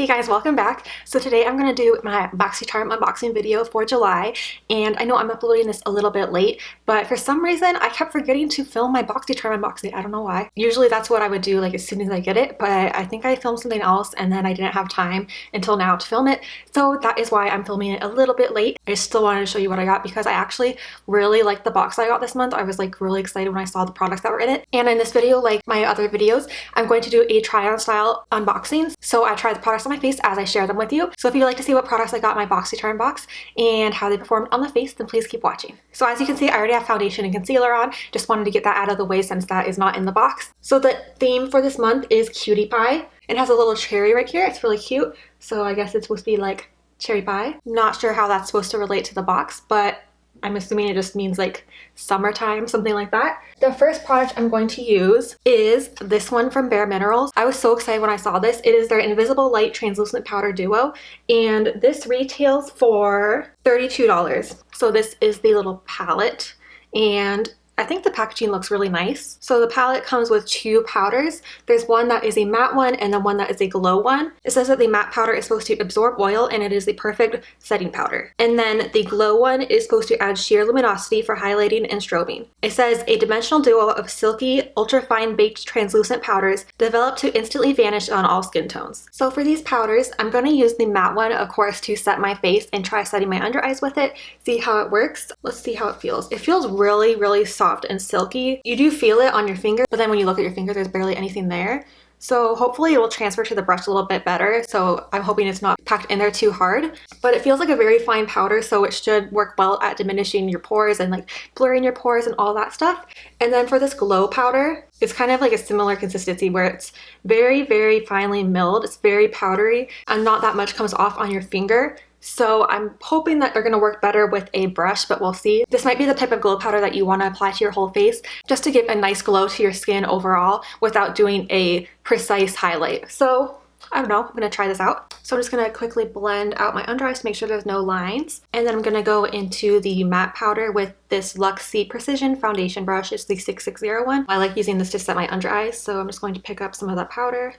Hey guys, welcome back. So today I'm going to do my Boxycharm unboxing video for July, and I know I'm uploading this a little bit late, but for some reason I kept forgetting to film my Boxycharm unboxing. I don't know why. Usually that's what I would do like as soon as I get it, but I think I filmed something else and then I didn't have time until now to film it, so that is why I'm filming it a little bit late. I still wanted to show you what I got because I actually really liked the box I got this month. I was like really excited when I saw the products that were in it, and in this video, like my other videos, I'm going to do a try-on style unboxings. So I tried the products on my face as I share them with you. So if you'd like to see what products I got in my Boxycharm box and how they performed on the face, then please keep watching. So as you can see, I already have foundation and concealer on. Just wanted to get that out of the way since that is not in the box. So the theme for this month is Cutie Pie. It has a little cherry right here. It's really cute. So I guess it's supposed to be like cherry pie. Not sure how that's supposed to relate to the box, but I'm assuming it just means like summertime, something like that. The first product I'm going to use is this one from Bare Minerals. I was so excited when I saw this. It is their Invisible Light Translucent Powder Duo, and this retails for $32. So this is the little palette, and I think the packaging looks really nice. So the palette comes with two powders. There's one that is a matte one and then one that is a glow one. It says that the matte powder is supposed to absorb oil and it is the perfect setting powder. And then the glow one is supposed to add sheer luminosity for highlighting and strobing. It says a dimensional duo of silky, ultra-fine baked translucent powders developed to instantly vanish on all skin tones. So for these powders, I'm going to use the matte one, of course, to set my face and try setting my under eyes with it, see how it works. Let's see how it feels. It feels really, really soft and silky. You do feel it on your finger, but then when you look at your finger, there's barely anything there. So hopefully it will transfer to the brush a little bit better. So I'm hoping it's not packed in there too hard, but it feels like a very fine powder, so it should work well at diminishing your pores and like blurring your pores and all that stuff. And then for this glow powder, it's kind of like a similar consistency where it's very, very finely milled. It's very powdery and not that much comes off on your finger. So I'm hoping that they're going to work better with a brush, but we'll see. This might be the type of glow powder that you want to apply to your whole face just to give a nice glow to your skin overall without doing a precise highlight. So I don't know, I'm going to try this out. So I'm just going to quickly blend out my under eyes to make sure there's no lines. And then I'm going to go into the matte powder with this Luxe Precision Foundation brush. It's the 660 I like using this to set my under eyes, so I'm just going to pick up some of that powder.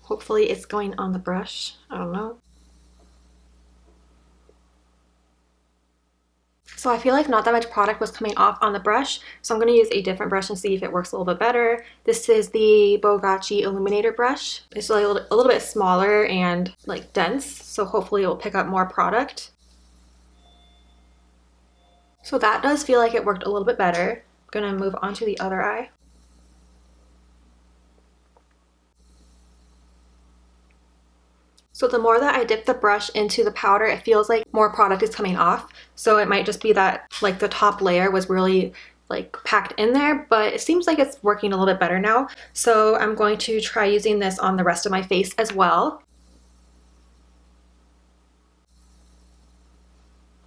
Hopefully it's going on the brush. I don't know. So I feel like not that much product was coming off on the brush, so I'm going to use a different brush and see if it works a little bit better. This is the Bogachi Illuminator brush. It's like a little bit smaller and like dense, so hopefully it will pick up more product. So that does feel like it worked a little bit better. I'm going to move on to the other eye. So the more that I dip the brush into the powder, it feels like more product is coming off. So it might just be that like the top layer was really like packed in there, but it seems like it's working a little bit better now. So I'm going to try using this on the rest of my face as well.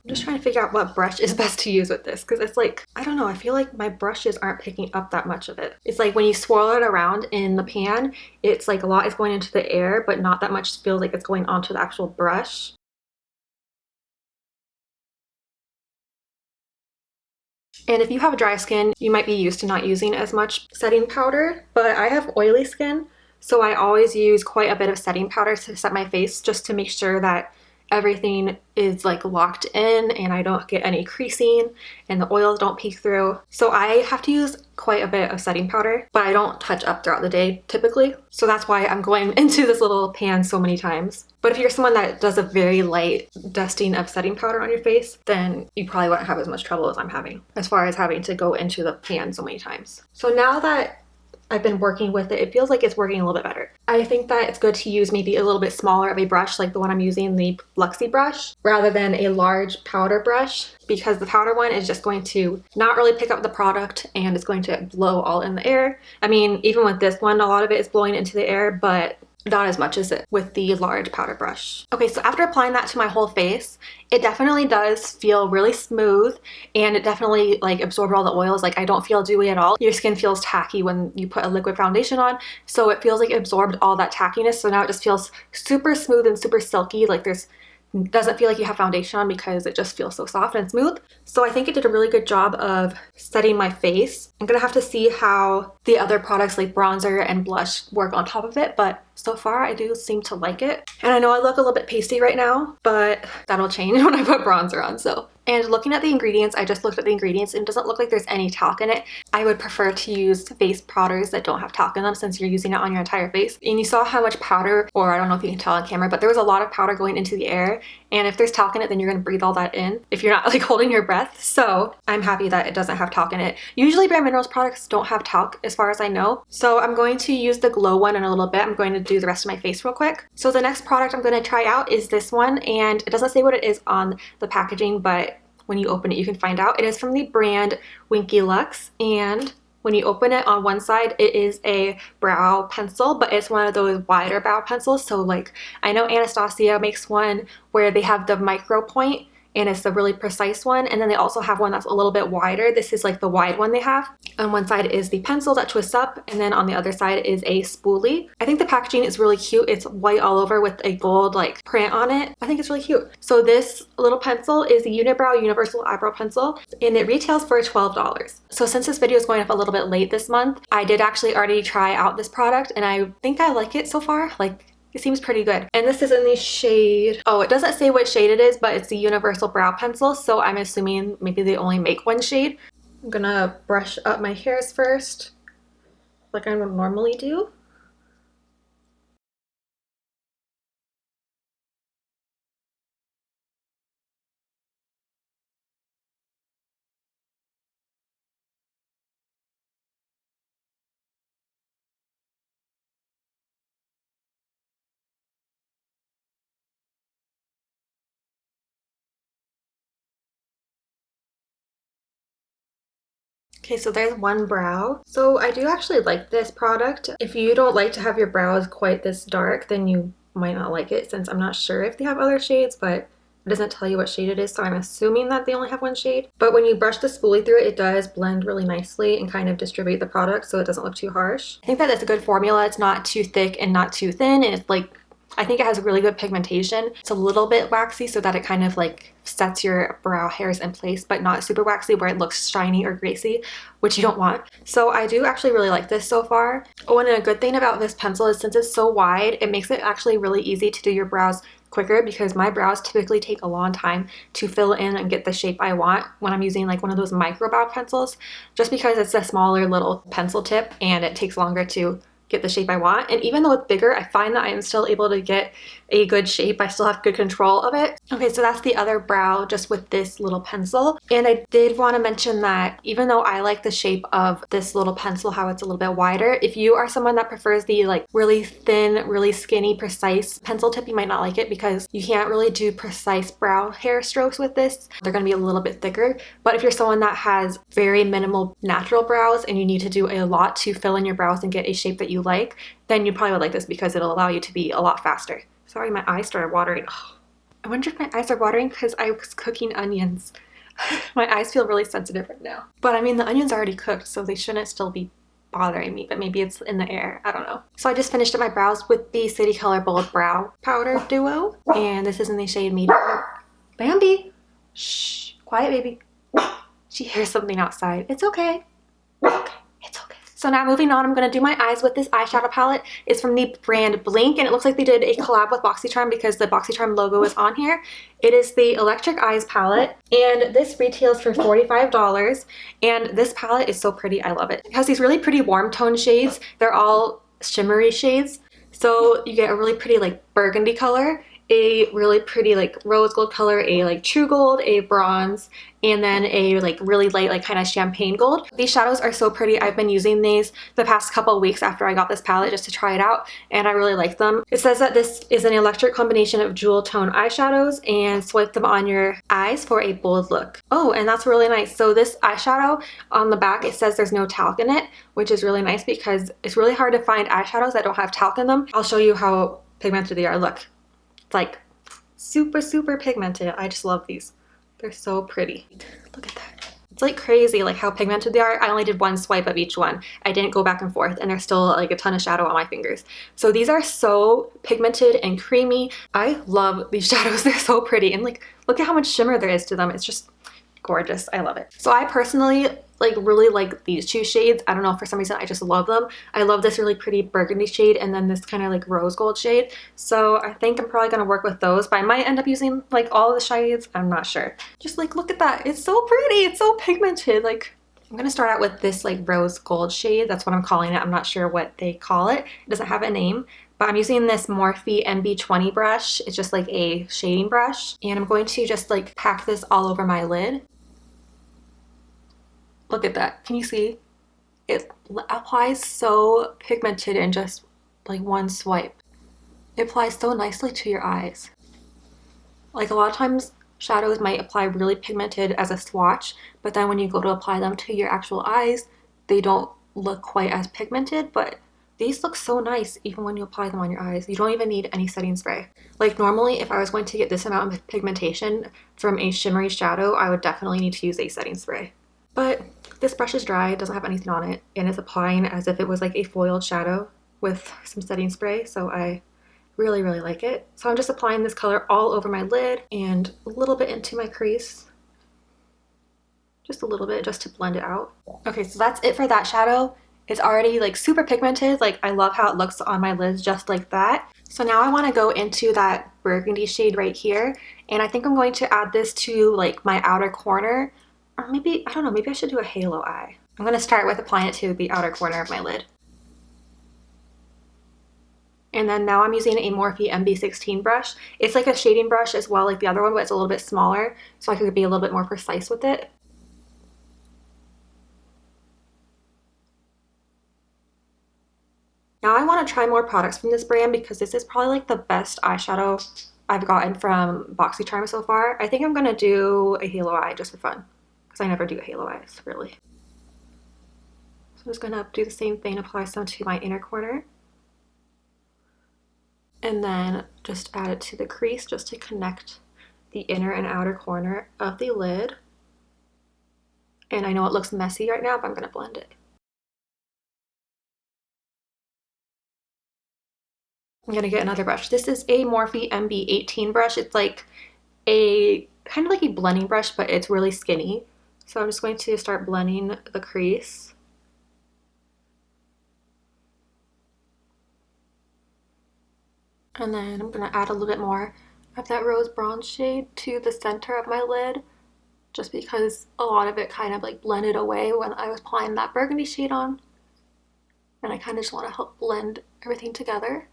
I'm just trying to figure out what brush is best to use with this, because it's like, I don't know, I feel like my brushes aren't picking up that much of it. It's like when you swirl it around in the pan, it's like a lot is going into the air, but not that much feels like it's going onto the actual brush. And if you have dry skin, you might be used to not using as much setting powder, but I have oily skin, so I always use quite a bit of setting powder to set my face just to make sure that everything is like locked in and I don't get any creasing and the oils don't peek through. So I have to use quite a bit of setting powder, but I don't touch up throughout the day typically. So that's why I'm going into this little pan so many times. But if you're someone that does a very light dusting of setting powder on your face, then you probably won't have as much trouble as I'm having as far as having to go into the pan so many times. So now that I've been working with it, it feels like it's working a little bit better. I think that it's good to use maybe a little bit smaller of a brush like the one I'm using, the Luxe brush, rather than a large powder brush, because the powder one is just going to not really pick up the product and it's going to blow all in the air. I mean, even with this one, a lot of it is blowing into the air, but not as much as it with the large powder brush. Okay, so after applying that to my whole face, it definitely does feel really smooth and it definitely like absorbed all the oils. Like I don't feel dewy at all. Your skin feels tacky when you put a liquid foundation on, so it feels like it absorbed all that tackiness. So now it just feels super smooth and super silky. Like there's doesn't feel like you have foundation on because it just feels so soft and smooth. So I think it did a really good job of setting my face. I'm gonna have to see how the other products like bronzer and blush work on top of it, but so far I do seem to like it. And I know I look a little bit pasty right now, but that'll change when I put bronzer on. And looking at the ingredients, I just looked at the ingredients and it doesn't look like there's any talc in it. I would prefer to use face powders that don't have talc in them since you're using it on your entire face. And you saw how much powder, or I don't know if you can tell on camera, but there was a lot of powder going into the air. And if there's talc in it, then you're gonna breathe all that in if you're not like holding your breath. So I'm happy that it doesn't have talc in it. Usually Bare Minerals products don't have talc as far as I know. So I'm going to use the glow one in a little bit. I'm going to do the rest of my face real quick. So the next product I'm gonna try out is this one, and it doesn't say what it is on the packaging, but when you open it, you can find out. It is from the brand Winky Luxe, and when you open it, on one side, it is a brow pencil, but it's one of those wider brow pencils. So like, I know Anastasia makes one where they have the micro point, and it's the really precise one, and then they also have one that's a little bit wider. This is like the wide one they have. On one side is the pencil that twists up, and then on the other side is a spoolie. I think the packaging is really cute. It's white all over with a gold like print on it. I think it's really cute. So this little pencil is the Uni-Brow Universal Eyebrow Pencil, and it retails for $12. So since this video is going up a little bit late this month, I did actually already try out this product, and I think I like it so far. Like, it seems pretty good. And this is in the shade, oh, it doesn't say what shade it is, but it's the Universal Brow Pencil, so I'm assuming maybe they only make one shade. I'm gonna brush up my hairs first, like I would normally do. Okay, so there's one brow. So I do actually like this product. If you don't like to have your brows quite this dark, then you might not like it, since I'm not sure if they have other shades, but it doesn't tell you what shade it is, so I'm assuming that they only have one shade. But when you brush the spoolie through it, it does blend really nicely and kind of distribute the product so it doesn't look too harsh. I think that it's a good formula. It's not too thick and not too thin, and it's like, I think it has really good pigmentation. It's a little bit waxy so that it kind of like sets your brow hairs in place, but not super waxy where it looks shiny or greasy, which you don't want. So I do actually really like this so far. Oh, and a good thing about this pencil is since it's so wide, it makes it actually really easy to do your brows quicker, because my brows typically take a long time to fill in and get the shape I want when I'm using like one of those micro brow pencils, just because it's a smaller little pencil tip and it takes longer to get the shape I want. And even though it's bigger, I find that I am still able to get a good shape. I still have good control of it. Okay, so that's the other brow just with this little pencil. And I did want to mention that even though I like the shape of this little pencil, how it's a little bit wider, if you are someone that prefers the like really thin, really skinny, precise pencil tip, you might not like it because you can't really do precise brow hair strokes with this. They're going to be a little bit thicker. But if you're someone that has very minimal natural brows and you need to do a lot to fill in your brows and get a shape that you like, then you probably would like this because it'll allow you to be a lot faster. Sorry, my eyes started watering. Oh, I wonder if my eyes are watering because I was cooking onions. My eyes feel really sensitive right now. But I mean, the onions are already cooked, so they shouldn't still be bothering me, but maybe it's in the air. I don't know. So I just finished up my brows with the City Color Bold Brow Powder Duo, and this is in the shade Medium. Bambi! Shh, quiet baby. She hears something outside. It's okay. Okay, it's okay. So now moving on, I'm going to do my eyes with this eyeshadow palette. It's from the brand Blinc, and it looks like they did a collab with Boxycharm because the Boxycharm logo is on here. It is the Electric Eyes palette, and this retails for $45, and this palette is so pretty. I love it. It has these really pretty warm tone shades. They're all shimmery shades, so you get a really pretty like burgundy color, a really pretty like rose gold color, a like true gold, a bronze, and then a like really light like kind of champagne gold. These shadows are so pretty. I've been using these the past couple of weeks after I got this palette just to try it out, and I really like them. It says that this is an electric combination of jewel tone eyeshadows, and swipe them on your eyes for a bold look. Oh, and that's really nice. So this eyeshadow on the back, it says there's no talc in it, which is really nice because it's really hard to find eyeshadows that don't have talc in them. I'll show you how pigmented they are. Look. It's like super, super pigmented. I just love these. They're so pretty. Look at that. It's like crazy like how pigmented they are. I only did one swipe of each one. I didn't go back and forth, and there's still like a ton of shadow on my fingers. So these are so pigmented and creamy. I love these shadows. They're so pretty, and like look at how much shimmer there is to them. It's just gorgeous. I love it. So I personally like really like these two shades. I don't know, for some reason I just love them. I love this really pretty burgundy shade and then this kind of like rose gold shade. So I think I'm probably gonna work with those, but I might end up using like all of the shades. I'm not sure. Just like look at that. It's so pretty. It's so pigmented. Like I'm gonna start out with this like rose gold shade. That's what I'm calling it. I'm not sure what they call it. It doesn't have a name. But I'm using this Morphe MB20 brush. It's just like a shading brush. And I'm going to just like pack this all over my lid. Look at that. Can you see? It applies so pigmented in just like one swipe. It applies so nicely to your eyes. Like a lot of times shadows might apply really pigmented as a swatch, but then when you go to apply them to your actual eyes, they don't look quite as pigmented, but these look so nice even when you apply them on your eyes. You don't even need any setting spray. Like normally if I was going to get this amount of pigmentation from a shimmery shadow, I would definitely need to use a setting spray. But this brush is dry, it doesn't have anything on it, and it's applying as if it was like a foiled shadow with some setting spray, so I really, really like it. So I'm just applying this color all over my lid and a little bit into my crease. Just a little bit, just to blend it out. Okay, so that's it for that shadow. It's already like super pigmented. Like I love how it looks on my lids just like that. So now I want to go into that burgundy shade right here, and I think I'm going to add this to like my outer corner. Or maybe, I don't know, maybe I should do a halo eye. I'm going to start with applying it to the outer corner of my lid. And then now I'm using a Morphe MB16 brush. It's like a shading brush as well, like the other one, but it's a little bit smaller, so I could be a little bit more precise with it. Now I want to try more products from this brand because this is probably like the best eyeshadow I've gotten from Boxycharm so far. I think I'm going to do a halo eye just for fun. I never do halo eyes, really. So I'm just gonna do the same thing, apply some to my inner corner. And then just add it to the crease just to connect the inner and outer corner of the lid. And I know it looks messy right now, but I'm gonna blend it. I'm gonna get another brush. This is a Morphe MB18 brush. It's like a kind of like a blending brush, but it's really skinny. So I'm just going to start blending the crease. And then I'm going to add a little bit more of that rose bronze shade to the center of my lid, just because a lot of it kind of like blended away when I was applying that burgundy shade on. And I kind of just want to help blend everything together.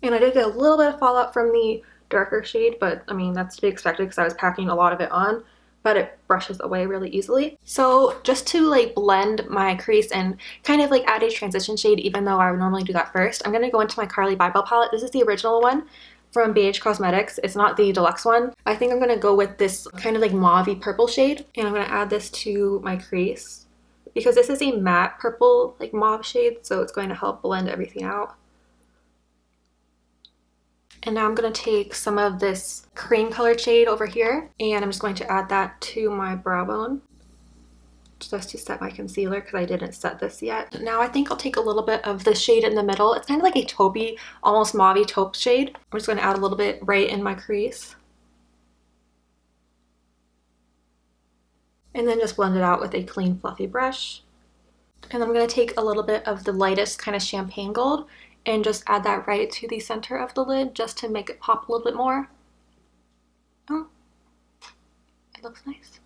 And I did get a little bit of fallout from the darker shade, but I mean, that's to be expected because I was packing a lot of it on. But it brushes away really easily. So just to like blend my crease and kind of like add a transition shade, even though I would normally do that first, I'm going to go into my Carli Bybel palette. This is the original one from BH Cosmetics. It's not the deluxe one. I think I'm going to go with this kind of like mauve-y purple shade, and I'm going to add this to my crease because this is a matte purple like mauve shade, so it's going to help blend everything out. And now I'm going to take some of this cream colored shade over here, and I'm just going to add that to my brow bone just to set my concealer because I didn't set this yet. Now I think I'll take a little bit of the shade in the middle. It's kind of like a taupey, almost mauve-y taupe shade. I'm just going to add a little bit right in my crease. And then just blend it out with a clean fluffy brush. And I'm going to take a little bit of the lightest kind of champagne gold and just add that right to the center of the lid just to make it pop a little bit more. Oh, it looks nice.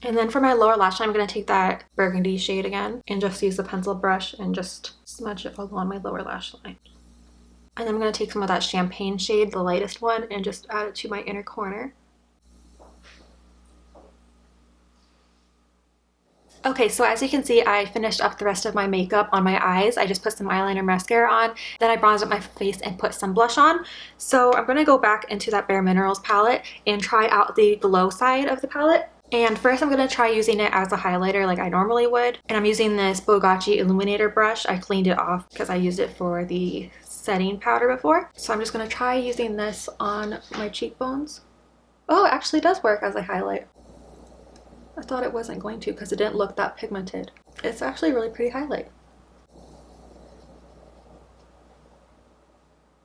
And then for my lower lash line, I'm going to take that burgundy shade again and just use the pencil brush and just smudge it along my lower lash line. And then I'm going to take some of that champagne shade, the lightest one, and just add it to my inner corner. Okay, so as you can see, I finished up the rest of my makeup on my eyes. I just put some eyeliner mascara on, then I bronzed up my face and put some blush on. So I'm going to go back into that Bare Minerals palette and try out the glow side of the palette. And first I'm going to try using it as a highlighter like I normally would. And I'm using this Bogachi Illuminator brush. I cleaned it off because I used it for the setting powder before. So I'm just going to try using this on my cheekbones. Oh, it actually does work as a highlight. I thought it wasn't going to because it didn't look that pigmented. It's actually a really pretty highlight.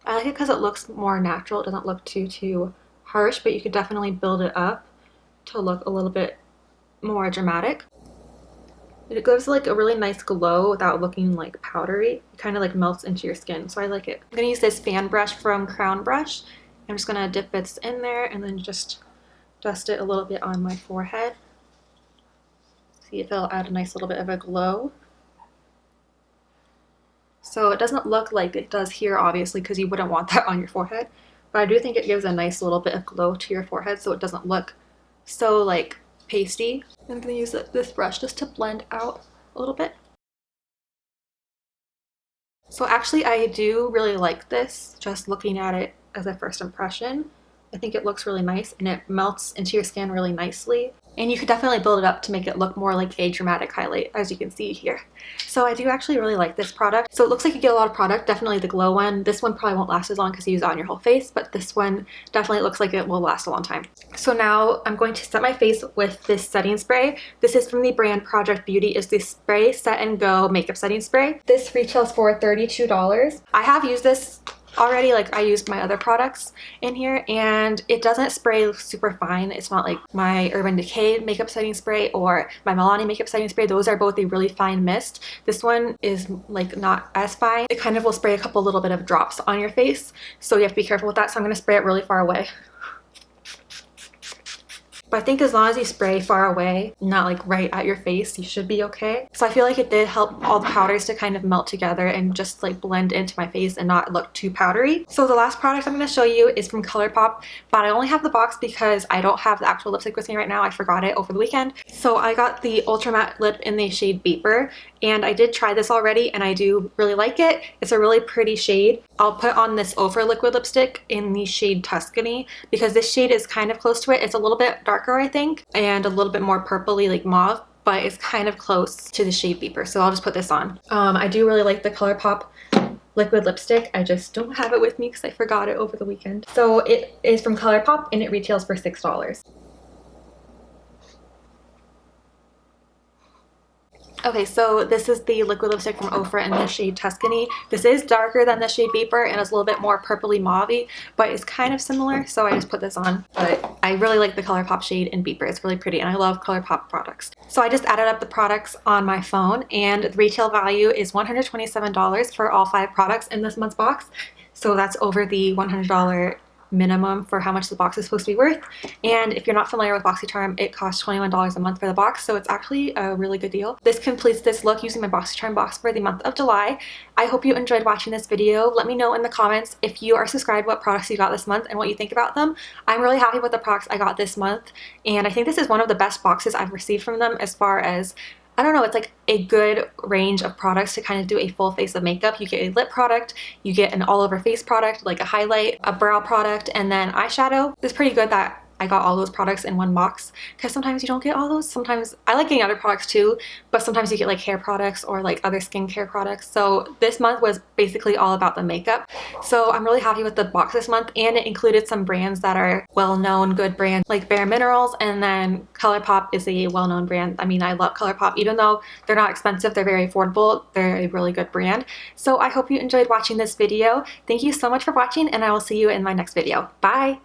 I like it because it looks more natural. It doesn't look too harsh, but you could definitely build it up to look a little bit more dramatic. It gives like a really nice glow without looking like powdery. It kind of like melts into your skin, so I like it. I'm gonna use this fan brush from Crown Brush. I'm just gonna dip bits in there and then just dust it a little bit on my forehead. See if it'll add a nice little bit of a glow. So it doesn't look like it does here, obviously, because you wouldn't want that on your forehead. But I do think it gives a nice little bit of glow to your forehead so it doesn't look so like pasty. I'm going to use this brush just to blend out a little bit. So actually I do really like this, just looking at it as a first impression. I think it looks really nice and it melts into your skin really nicely. And you could definitely build it up to make it look more like a dramatic highlight, as you can see here. So I do actually really like this product. So it looks like you get a lot of product, definitely the glow one. This one probably won't last as long because you use it on your whole face, but this one definitely looks like it will last a long time. So now I'm going to set my face with this setting spray. This is from the brand Project Beauty. It's the Spray Set and Go Makeup Setting Spray. This retails for $32. I have used this already, like I used my other products in here, and it doesn't spray super fine. It's not like my Urban Decay makeup setting spray or my Milani makeup setting spray. Those are both a really fine mist. This one is like not as fine. It kind of will spray a couple little bit of drops on your face, so you have to be careful with that. So I'm going to spray it really far away. But I think as long as you spray far away, not like right at your face, you should be okay. So I feel like it did help all the powders to kind of melt together and just like blend into my face and not look too powdery. So the last product I'm going to show you is from ColourPop, but I only have the box because I don't have the actual lipstick with me right now. I forgot it over the weekend. So I got the Ultra Matte Lip in the shade Beeper, and I did try this already and I do really like it. It's a really pretty shade. I'll put on this Ofra liquid lipstick in the shade Tuscany because this shade is kind of close to it. It's a little bit darker, I think, and a little bit more purpley, like mauve, but it's kind of close to the shade Beeper, so I'll just put this on. I do really like the ColourPop liquid lipstick. I just don't have it with me because I forgot it over the weekend. So it is from ColourPop and it retails for $6. Okay, so this is the liquid lipstick from Ofra in the shade Tuscany. This is darker than the shade Beeper and it's a little bit more purpley mauve-y, but it's kind of similar, so I just put this on. But I really like the ColourPop shade in Beeper. It's really pretty and I love ColourPop products. So I just added up the products on my phone and the retail value is $127 for all 5 products in this month's box. So that's over the $100 minimum for how much the box is supposed to be worth. And if you're not familiar with Boxycharm, it costs $21 a month for the box, so it's actually a really good deal. This completes this look using my Boxycharm box for the month of July. I hope you enjoyed watching this video. Let me know in the comments if you are subscribed what products you got this month and what you think about them. I'm really happy with the products I got this month, and I think this is one of the best boxes I've received from them as far as, I don't know, it's like a good range of products to kind of do a full face of makeup. You get a lip product, you get an all over face product, like a highlight, a brow product, and then eyeshadow. It's pretty good that I got all those products in one box because sometimes you don't get all those. Sometimes I like getting other products too, but sometimes you get like hair products or like other skincare products. So this month was basically all about the makeup. So I'm really happy with the box this month, and it included some brands that are well-known, good brands like Bare Minerals, and then ColourPop is a well-known brand. I mean, I love ColourPop. Even though they're not expensive, they're very affordable. They're a really good brand. So I hope you enjoyed watching this video. Thank you so much for watching, and I will see you in my next video. Bye!